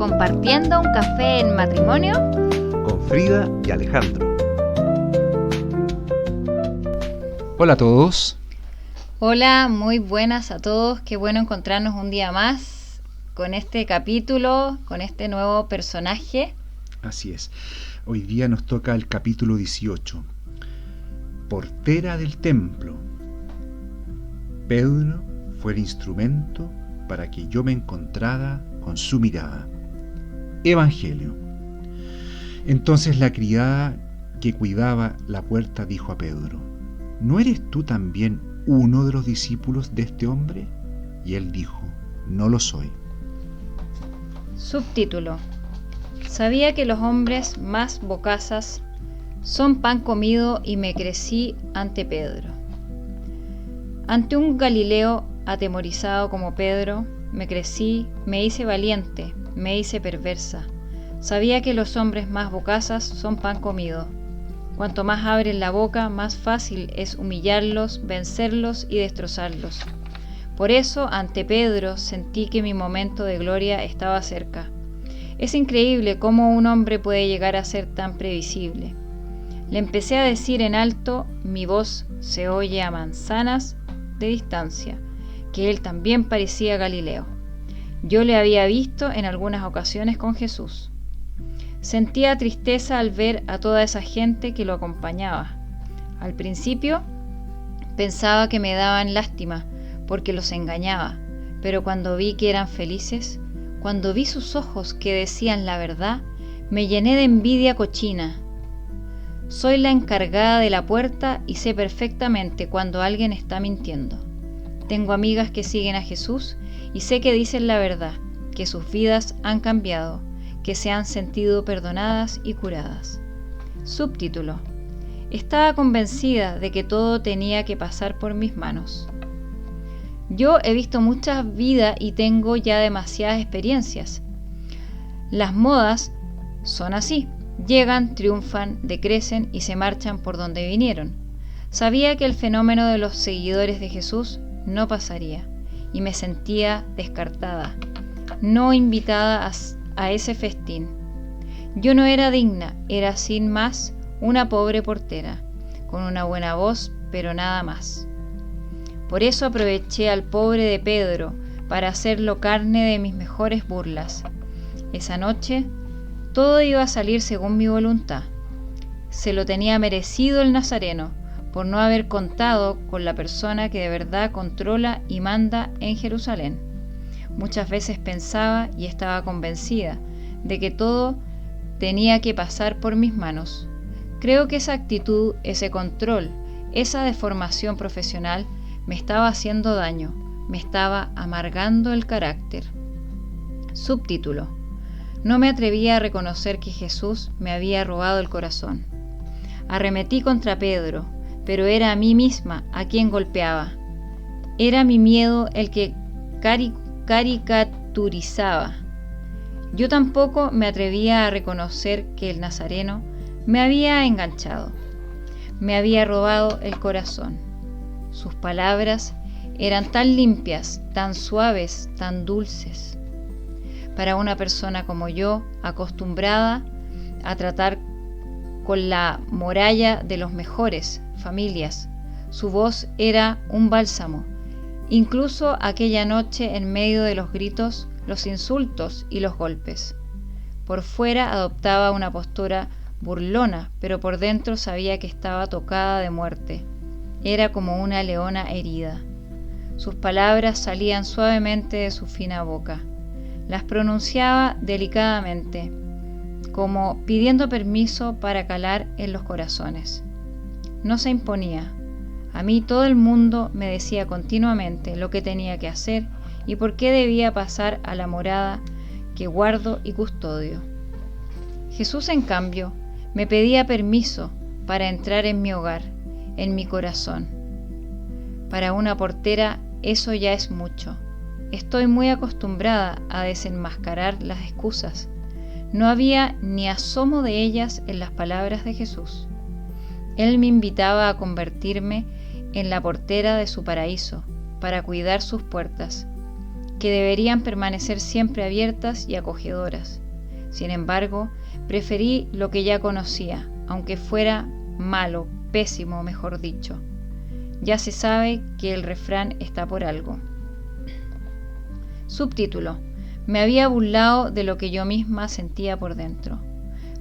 compartiendo un café en matrimonio con Frida y Alejandro. Hola a todos. Hola, muy buenas a todos. Qué bueno encontrarnos un día más con este capítulo, con este nuevo personaje. Así es. Hoy día nos toca el capítulo 18. Portera del templo. Pedro fue el instrumento para que yo me encontrara con su mirada. Evangelio. Entonces la criada que cuidaba la puerta dijo a Pedro: ¿no eres tú también uno de los discípulos de este hombre? Y él dijo: no lo soy. Subtítulo: Sabía que los hombres más bocazas son pan comido y me crecí ante Pedro. Ante un Galileo atemorizado como Pedro, me crecí, me hice valiente, me hice perversa. Sabía que los hombres más bocazas son pan comido. Cuanto más abren la boca, más fácil es humillarlos, vencerlos y destrozarlos. Por eso, ante Pedro, sentí que mi momento de gloria estaba cerca. Es increíble cómo un hombre puede llegar a ser tan previsible. Le empecé a decir en alto, mi voz se oye a manzanas de distancia, que él también parecía Galileo. Yo le había visto en algunas ocasiones con Jesús. Sentía tristeza al ver a toda esa gente que lo acompañaba. Al principio pensaba que me daban lástima porque los engañaba, pero cuando vi que eran felices, cuando vi sus ojos que decían la verdad, me llené de envidia cochina. Soy la encargada de la puerta y sé perfectamente cuando alguien está mintiendo. Tengo amigas que siguen a Jesús y sé que dicen la verdad, que sus vidas han cambiado, que se han sentido perdonadas y curadas. Subtítulo: Estaba convencida de que todo tenía que pasar por mis manos. Yo he visto muchas vidas y tengo ya demasiadas experiencias. Las modas son así. Llegan, triunfan, decrecen y se marchan por donde vinieron. Sabía que el fenómeno de los seguidores de Jesús no pasaría y me sentía descartada, no invitada a ese festín. Yo no era digna, era sin más una pobre portera, con una buena voz, pero nada más. Por eso aproveché al pobre de Pedro para hacerlo carne de mis mejores burlas. Esa noche todo iba a salir según mi voluntad. Se lo tenía merecido el Nazareno, por no haber contado con la persona que de verdad controla y manda en Jerusalén. Muchas veces pensaba y estaba convencida de que todo tenía que pasar por mis manos. Creo que esa actitud, ese control, esa deformación profesional me estaba haciendo daño, me estaba amargando el carácter. Subtítulo: No me atrevía a reconocer que Jesús me había robado el corazón. Arremetí contra Pedro, pero era a mí misma a quien golpeaba. Era mi miedo el que caricaturizaba. Yo tampoco me atrevía a reconocer que el Nazareno me había enganchado, me había robado el corazón. Sus palabras eran tan limpias, tan suaves, tan dulces. Para una persona como yo, acostumbrada a tratar con la moralla de los mejores familias, su voz era un bálsamo. Incluso aquella noche, en medio de los gritos, los insultos y los golpes. Por fuera adoptaba una postura burlona, pero por dentro sabía que estaba tocada de muerte. Era como una leona herida. Sus palabras salían suavemente de su fina boca. Las pronunciaba delicadamente, como pidiendo permiso para calar en los corazones. No se imponía. A mí todo el mundo me decía continuamente lo que tenía que hacer y por qué debía pasar a la morada que guardo y custodio. Jesús, en cambio, me pedía permiso para entrar en mi hogar, en mi corazón. Para una portera eso ya es mucho. Estoy muy acostumbrada a desenmascarar las excusas. No había ni asomo de ellas en las palabras de Jesús. Él me invitaba a convertirme en la portera de su paraíso, para cuidar sus puertas. que deberían permanecer siempre abiertas y acogedoras. Sin embargo, preferí lo que ya conocía, aunque fuera malo, pésimo, mejor dicho. Ya se sabe que el refrán está por algo. Subtítulo: me había burlado de lo que yo misma sentía por dentro.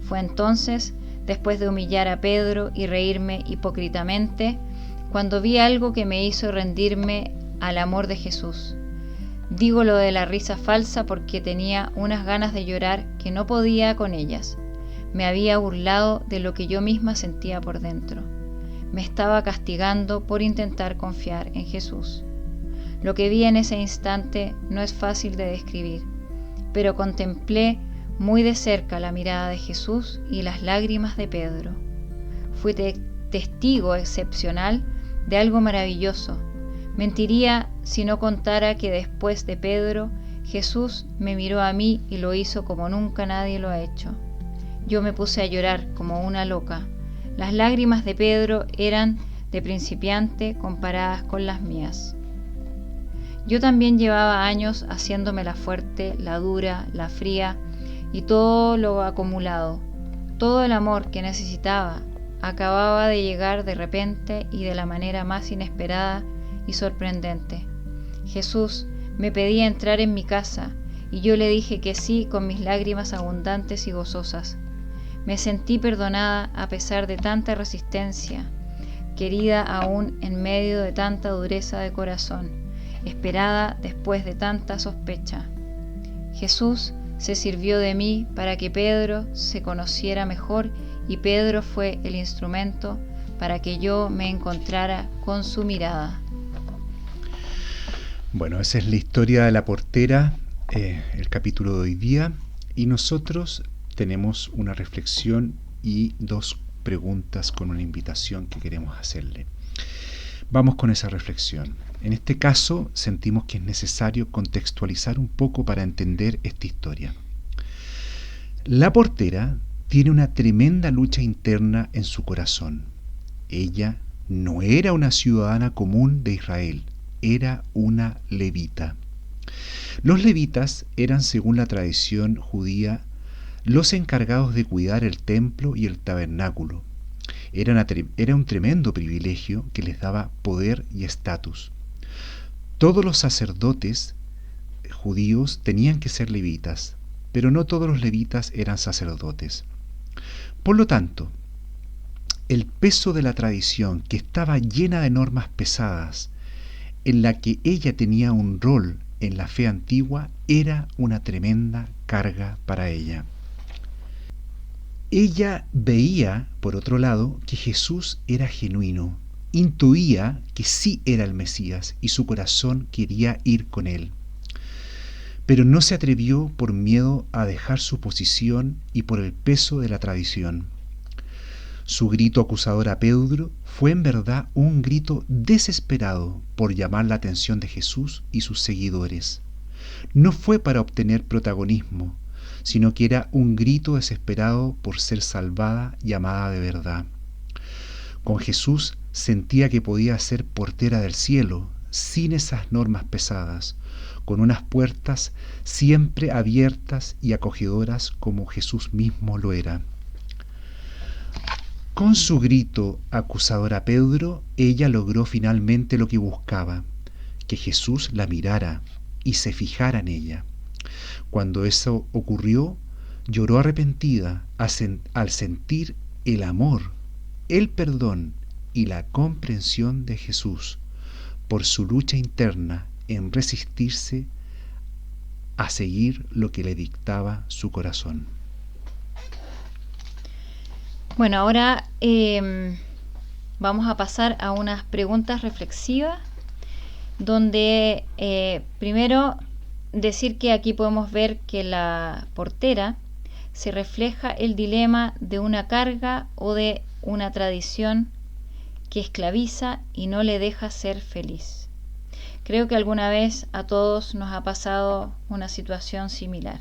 Fue entonces, después de humillar a Pedro y reírme hipócritamente, cuando vi algo que me hizo rendirme al amor de Jesús. Digo lo de la risa falsa porque tenía unas ganas de llorar que no podía con ellas. Me había burlado de lo que yo misma sentía por dentro. Me estaba castigando por intentar confiar en Jesús. Lo que vi en ese instante no es fácil de describir, pero contemplé muy de cerca la mirada de Jesús y las lágrimas de Pedro. Fui testigo excepcional de algo maravilloso. Mentiría si no contara que después de Pedro, Jesús me miró a mí y lo hizo como nunca nadie lo ha hecho. Yo me puse a llorar como una loca. Las lágrimas de Pedro eran de principiante comparadas con las mías. Yo también llevaba años haciéndome la fuerte, la dura, la fría y todo lo acumulado. Todo el amor que necesitaba acababa de llegar de repente y de la manera más inesperada y sorprendente. Jesús me pedía entrar en mi casa y yo le dije que sí con mis lágrimas abundantes y gozosas. Me sentí perdonada a pesar de tanta resistencia, querida aún en medio de tanta dureza de corazón, esperada después de tanta sospecha. Jesús se sirvió de mí para que Pedro se conociera mejor y Pedro fue el instrumento para que yo me encontrara con su mirada. Bueno, esa es la historia de la portera, el capítulo de hoy día, y nosotros tenemos una reflexión y dos preguntas con una invitación que queremos hacerle. Vamos con esa reflexión. En este caso, sentimos que es necesario contextualizar un poco para entender esta historia. La portera tiene una tremenda lucha interna en su corazón. Ella no era una ciudadana común de Israel, era una levita. Los levitas eran, según la tradición judía, los encargados de cuidar el templo y el tabernáculo. Era un tremendo privilegio que les daba poder y estatus. Todos los sacerdotes judíos tenían que ser levitas, pero no todos los levitas eran sacerdotes. Por lo tanto, el peso de la tradición, que estaba llena de normas pesadas, en la que ella tenía un rol en la fe antigua, era una tremenda carga para ella. Ella veía, por otro lado, que Jesús era genuino, intuía que sí era el Mesías y su corazón quería ir con él. Pero no se atrevió por miedo a dejar su posición y por el peso de la tradición. Su grito acusador a Pedro fue en verdad un grito desesperado por llamar la atención de Jesús y sus seguidores. No fue para obtener protagonismo, sino que era un grito desesperado por ser salvada y amada de verdad. Con Jesús sentía que podía ser portera del cielo, sin esas normas pesadas, con unas puertas siempre abiertas y acogedoras como Jesús mismo lo era. Con su grito acusador a Pedro, ella logró finalmente lo que buscaba, que Jesús la mirara y se fijara en ella. Cuando eso ocurrió, lloró arrepentida al sentir el amor, el perdón y la comprensión de Jesús por su lucha interna en resistirse a seguir lo que le dictaba su corazón. Bueno, ahora vamos a pasar a unas preguntas reflexivas, donde primero decir que aquí podemos ver que la portera se refleja el dilema de una carga o de una tradición que esclaviza y no le deja ser feliz. Creo que alguna vez a todos nos ha pasado una situación similar.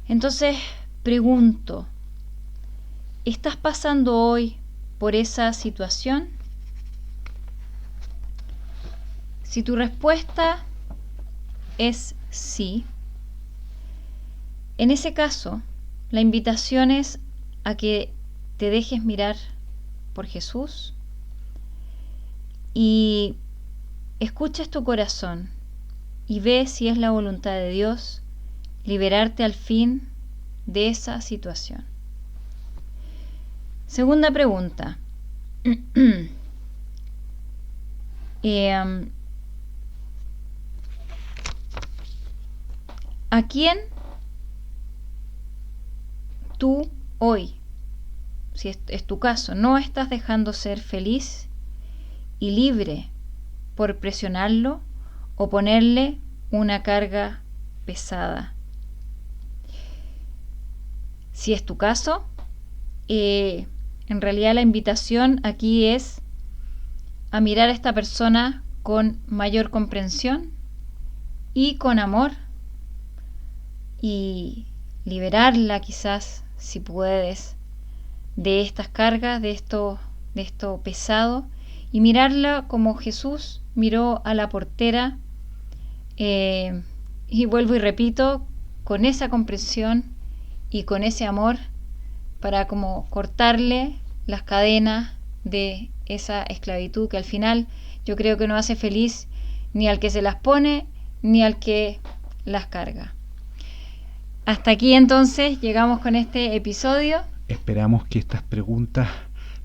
Entonces, pregunto, ¿estás pasando hoy por esa situación? Si tu respuesta es sí, en ese caso, la invitación es a que te dejes mirar por Jesús y escuches tu corazón y ve si es la voluntad de Dios liberarte al fin de esa situación. Segunda pregunta. ¿A quién tú hoy, si es tu caso, no estás dejando ser feliz y libre por presionarlo o ponerle una carga pesada? Si es tu caso, en realidad la invitación aquí es a mirar a esta persona con mayor comprensión y con amor y liberarla quizás, si puedes, de estas cargas, de esto pesado, y mirarla como Jesús miró a la portera, y vuelvo y repito, con esa comprensión y con ese amor para como cortarle las cadenas de esa esclavitud que al final yo creo que no hace feliz ni al que se las pone ni al que las carga. Hasta aquí entonces llegamos con este episodio. Esperamos que estas preguntas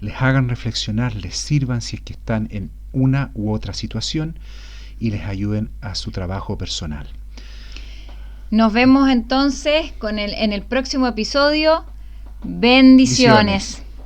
les hagan reflexionar, les sirvan si es que están en una u otra situación y les ayuden a su trabajo personal. Nos vemos entonces en el próximo episodio. Bendiciones.